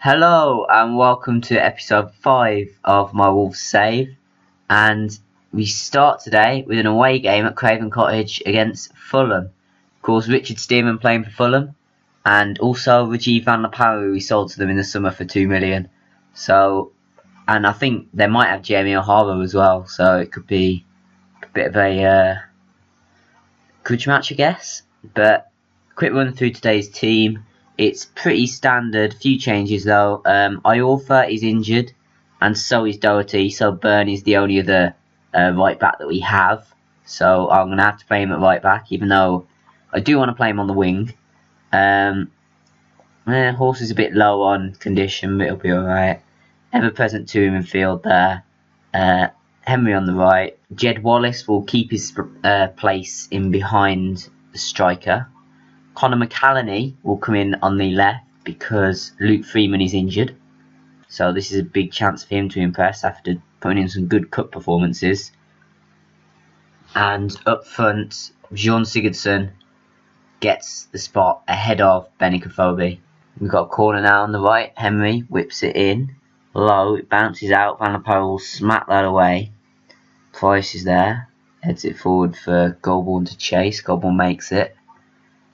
Hello and welcome to episode 5 of my Wolves Save, and we start today with an away game at Craven Cottage against Fulham. Of course, Richard Stearman playing for Fulham, and also Rajiv van der Paru we sold to them in the summer for $2 million. And I think they might have Jamie O'Hara as well, so it could be a bit of a grudge match, I guess. But quick run through today's team. It's pretty standard, few changes though. Iorfa is injured, and so is Doherty, so Byrne is the only other right back that we have. So I'm going to have to play him at right back, even though I do want to play him on the wing. Horse is a bit low on condition, but it'll be alright. Ever present to him in field there. Henry on the right. Jed Wallace will keep his place in behind the striker. Conor McAleny will come in on the left because Luke Freeman is injured. So this is a big chance for him to impress after putting in some good cup performances. And up front, Bjorn Sigurdsson gets the spot ahead of Benik Afobe. We've got a corner now on the right. Henry whips it in. Low, it bounces out. Van der Poel will smack that away. Price is there. Heads it forward for Goldborn to chase. Goldborn makes it.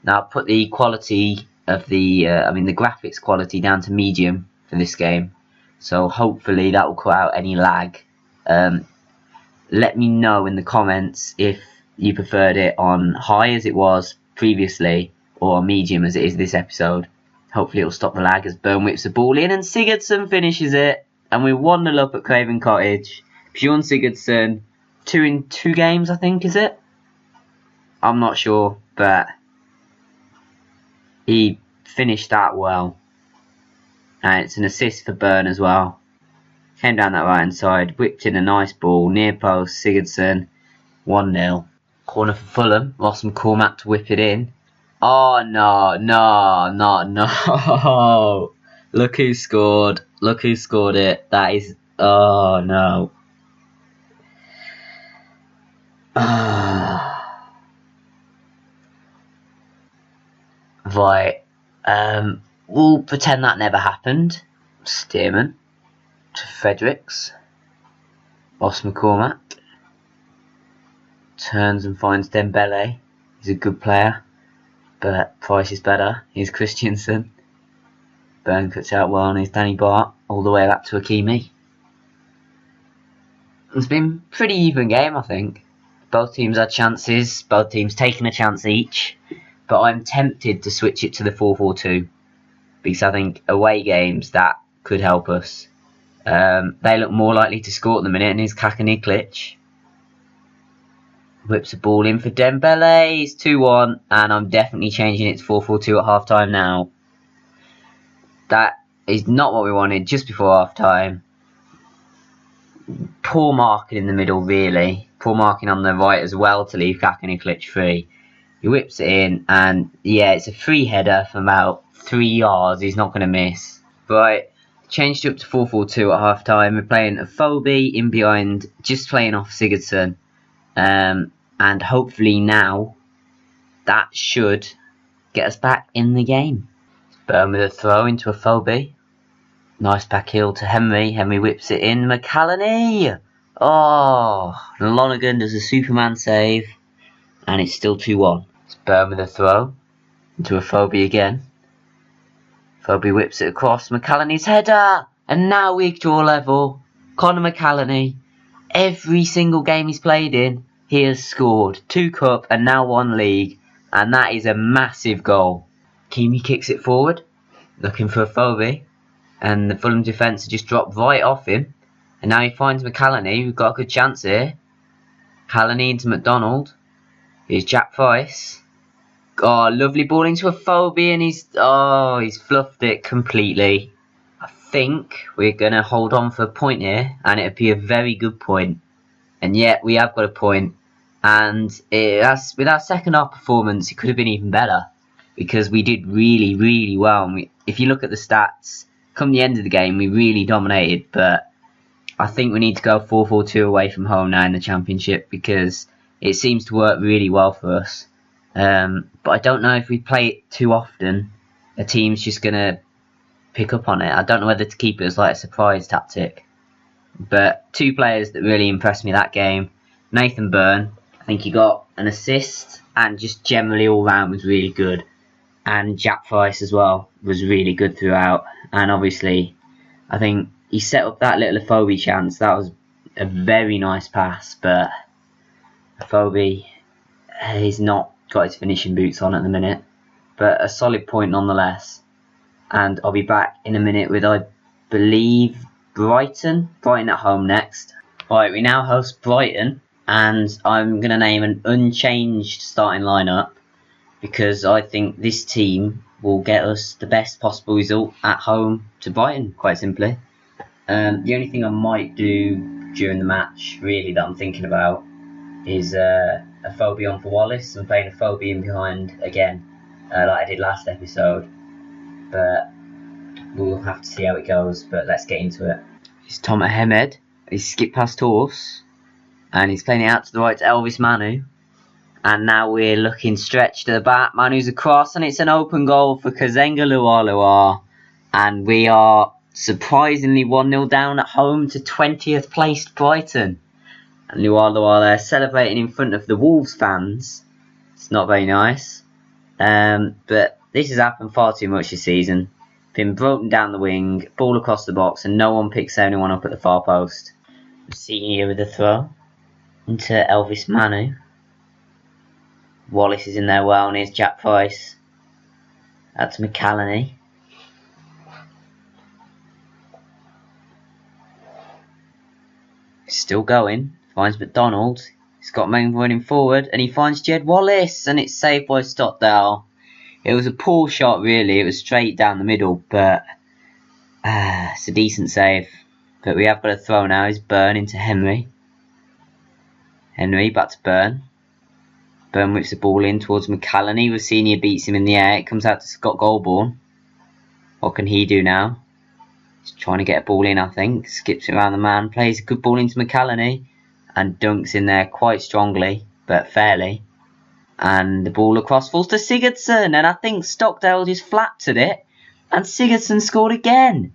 Now I'll put the quality of the graphics quality down to medium for this game. So hopefully that will cut out any lag. Let me know in the comments if you preferred it on high as it was previously or on medium as it is this episode. Hopefully it'll stop the lag as Byrne whips the ball in and Sigurdsson finishes it. And we're 1-0 up at Craven Cottage. Bjorn Sigurdsson, 2 in 2 games I think, is it? I'm not sure, but he finished that well. And it's an assist for Byrne as well. Came down that right hand side, whipped in a nice ball, near post, Sigurdsson, 1-0. Corner for Fulham, Ross McCormack to whip it in. Oh no. Look who scored it. That is, oh no. Right, we'll pretend that never happened. Stearman to Fredericks. Ross McCormack turns and finds Dembele. He's a good player, but Price is better. Here's Christiansen. Byrne cuts out well on his Danny Bart, all the way back to Hakimi. It's been a pretty even game, I think. Both teams had chances, both teams taking a chance each. But I'm tempted to switch it to the 4-4-2 because I think away games that could help us. They look more likely to score at the minute, and here's Kakaniglich. Whips the ball in for Dembele. It's 2-1, and I'm definitely changing it to 4-4-2 at half time now. That is not what we wanted just before half time. Poor marking in the middle, really. Poor marking on the right as well to leave Kakaniglich free. He whips it in, and yeah, it's a free header from about 3 yards. He's not going to miss. Right, changed it up to 4-4-2 at half time. We're playing Afobe in behind, just playing off Sigurdsson. And hopefully now that should get us back in the game. Byrne with a throw into Afobe. Nice back heel to Henry. Henry whips it in. McAleny! Oh, Lonergan does a Superman save. And it's still 2-1. It's Byrne with a throw into Afobe again. Afobe whips it across. McAlany's header! And now we draw level. Conor McAleny, every single game he's played in, he has scored 2 cup and now 1 league. And that is a massive goal. Hakimi kicks it forward, looking for Afobe. And the Fulham defence just dropped right off him. And now he finds McAleny. We've got a good chance here. McAleny into McDonald. Here's Jack Price. Oh, lovely ball into Afobe, and he's fluffed it completely. I think we're going to hold on for a point here, and it'd be a very good point. And yet we have got a point. And with our second half performance, it could have been even better because we did really, really well. And if you look at the stats, come the end of the game, we really dominated. But I think we need to go 4-4-2 away from home now in the Championship because it seems to work really well for us. But I don't know if we play it too often, a team's just going to pick up on it. I don't know whether to keep it as like a surprise tactic. But 2 players that really impressed me that game. Nathan Byrne, I think he got an assist and just generally all round was really good. And Jack Price as well was really good throughout. And obviously, I think he set up that little Afobe chance. That was a very nice pass, but Afobe he's not got his finishing boots on at the minute. But a solid point nonetheless. And I'll be back in a minute with, I believe, Brighton at home next. Right, we now host Brighton, and I'm going to name an unchanged starting lineup because I think this team will get us the best possible result at home to Brighton, quite simply. The only thing I might do during the match, really, that I'm thinking about is a Phobie on for Wallace. I'm playing a Phobie in behind again, like I did last episode. But we'll have to see how it goes, but let's get into it. It's Tom Ahmed. He's skipped past Horse, and he's playing it out to the right to Elvis Manu. And now we're looking stretched to the back. Manu's across, and it's an open goal for Kazenga Lualua. And we are surprisingly 1-0 down at home to 20th placed Brighton. And Lualua there celebrating in front of the Wolves fans. It's not very nice. But this has happened far too much this season. Been broken down the wing, ball across the box, and no one picks anyone up at the far post. Senior with the throw into Elvis Manu. Wallace is in there well, and here's Jack Price. That's McCallany. Still going. Finds McDonald. He's got Main running forward, and he finds Jed Wallace, and it's saved by Stockdale. It was a poor shot, really. It was straight down the middle, but it's a decent save. But we have got a throw now. It's Byrne into Henry. Henry back to Byrne. Byrne whips the ball in towards McCallany. Rossini beats him in the air. It comes out to Scott Goldborn. What can he do now? He's trying to get a ball in, I think. Skips it around the man. Plays a good ball into McCallany. And dunks in there quite strongly, but fairly. And the ball across falls to Sigurdsson. And I think Stockdale just flapped at it. And Sigurdsson scored again.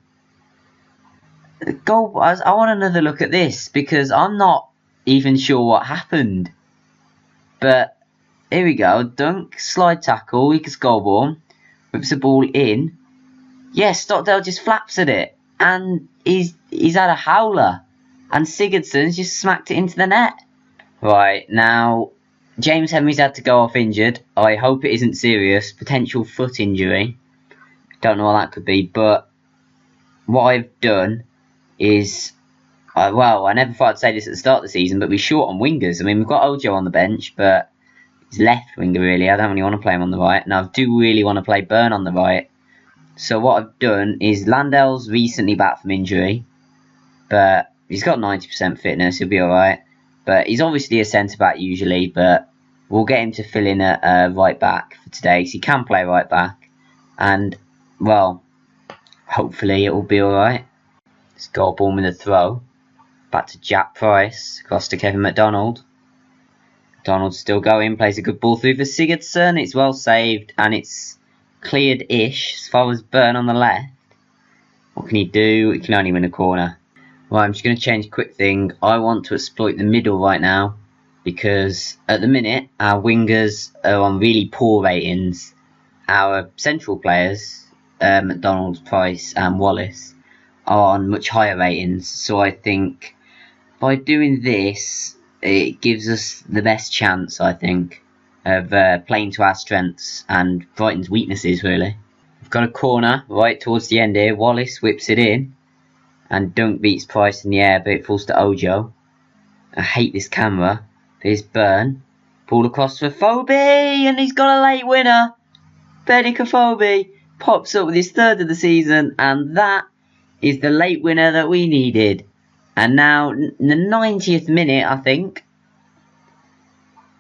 The goal, I want another look at this because I'm not even sure what happened. But here we go. Dunk, slide tackle. He gets Goldborn. Whips the ball in. Yes, Stockdale just flaps at it. And he's had a howler. And Sigurdsson's just smacked it into the net. Right, now James Henry's had to go off injured. I hope it isn't serious. Potential foot injury. Don't know what that could be. But what I've done is, well, I never thought I'd say this at the start of the season, but we're short on wingers. I mean, we've got Ojo on the bench, but he's left winger really. I don't really want to play him on the right. And I do really want to play Byrne on the right. So what I've done is Landell's recently back from injury. But he's got 90% fitness. He'll be alright. But he's obviously a centre-back usually. But we'll get him to fill in a right back for today. So he can play right back. And, well, hopefully it will be alright. It's Goldborn with a throw. Back to Jack Price. Across to Kevin McDonald. McDonald's still going. Plays a good ball through for Sigurdsson. It's well saved. And it's cleared-ish as far as Byrne on the left. What can he do? He can only win a corner. Right, I'm just going to change a quick thing. I want to exploit the middle right now. Because at the minute, our wingers are on really poor ratings. Our central players, McDonald, Price and Wallace, are on much higher ratings. So I think by doing this, it gives us the best chance, I think, of playing to our strengths and Brighton's weaknesses, really. We've got a corner right towards the end here. Wallace whips it in. And Dunk beats Price in the air, but it falls to Ojo. I hate this camera. There's Byrne. Pulled across for Phobie, and he's got a late winner. Benica Phobie pops up with his third of the season, and that is the late winner that we needed. And now, in the 90th minute, I think,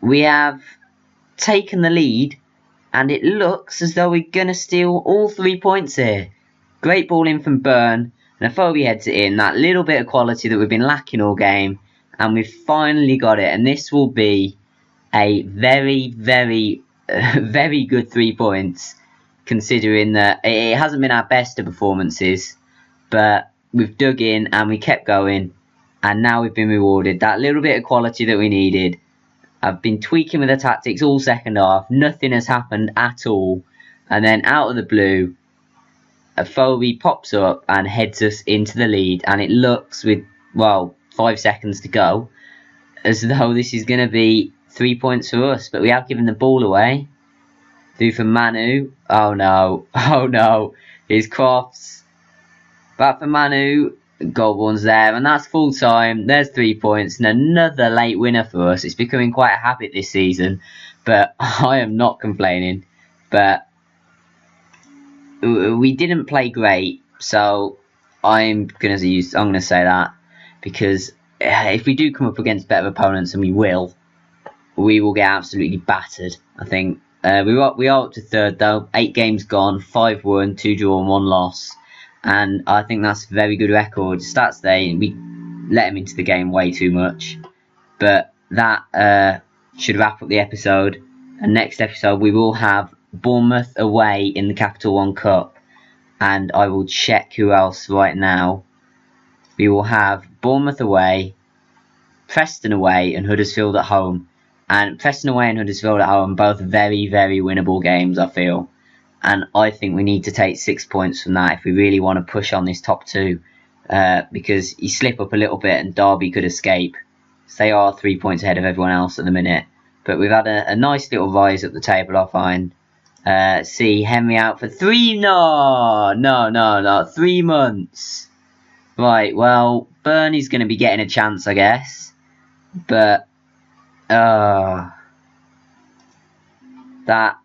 we have taken the lead, and it looks as though we're going to steal all 3 points here. Great ball in from Byrne, and Phobie heads it in. That little bit of quality that we've been lacking all game, and we've finally got it. And this will be a very, very, very good 3 points, considering that it hasn't been our best of performances, but we've dug in and we kept going, and now we've been rewarded. That little bit of quality that we needed. I've been tweaking with the tactics all second half. Nothing has happened at all. And then out of the blue, a Foley pops up and heads us into the lead. And it looks, with, well, 5 seconds to go, as though this is going to be 3 points for us. But we have given the ball away. Through for Manu. Oh no. Oh no. Here's Crofts. Back for Manu. Goldborn's there, and that's full time. There's 3 points and another late winner for us. It's becoming quite a habit this season, but I am not complaining. But we didn't play great, so I'm gonna say that, because if we do come up against better opponents, and we will get absolutely battered. I think we are up to third though. 8 games gone, 5 won, 2 draw, and 1 loss. And I think that's a very good record. Stats day, we let him into the game way too much. But that should wrap up the episode. And next episode we will have Bournemouth away in the Capital One Cup. And I will check who else right now. We will have Bournemouth away, Preston away, and Huddersfield at home. And Preston away and Huddersfield at home, both very, very winnable games, I feel. And I think we need to take 6 points from that if we really want to push on this top 2. Because you slip up a little bit and Derby could escape. So they are 3 points ahead of everyone else at the minute. But we've had a nice little rise up the table, I find. See, Henry out for 3... No, 3 months. Right, well, Burnley's going to be getting a chance, I guess. But... that...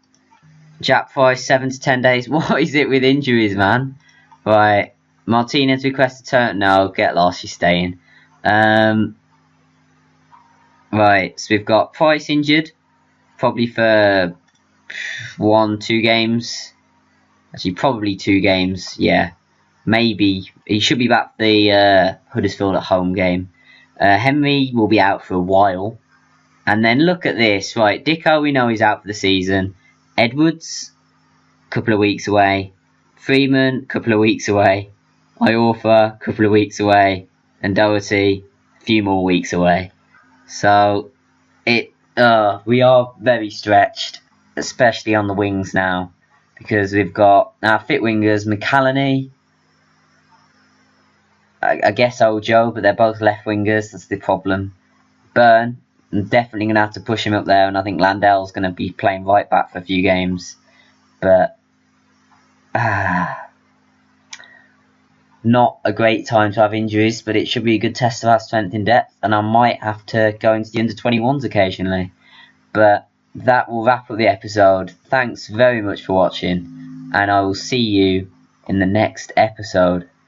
Jack Price, 7 to 10 days. What is it with injuries, man? Right. Martinez requests a turn. No, get lost. You're staying. Right. So we've got Price injured. Probably for 1-2 games. Actually, probably 2 games. Yeah. Maybe. He should be back for the Huddersfield at home game. Henry will be out for a while. And then look at this. Right. Dicko, we know he's out for the season. Edwards, couple of weeks away. Freeman, couple of weeks away. Iorfa, couple of weeks away. And Doherty, a few more weeks away. So, we are very stretched, especially on the wings now. Because we've got our fit wingers, McCallany, I guess Old Joe, but they're both left wingers, that's the problem. Burn. I'm definitely going to have to push him up there, and I think Landell's going to be playing right back for a few games. But, not a great time to have injuries, but it should be a good test of our strength in depth, and I might have to go into the under-21s occasionally. But that will wrap up the episode. Thanks very much for watching, and I will see you in the next episode.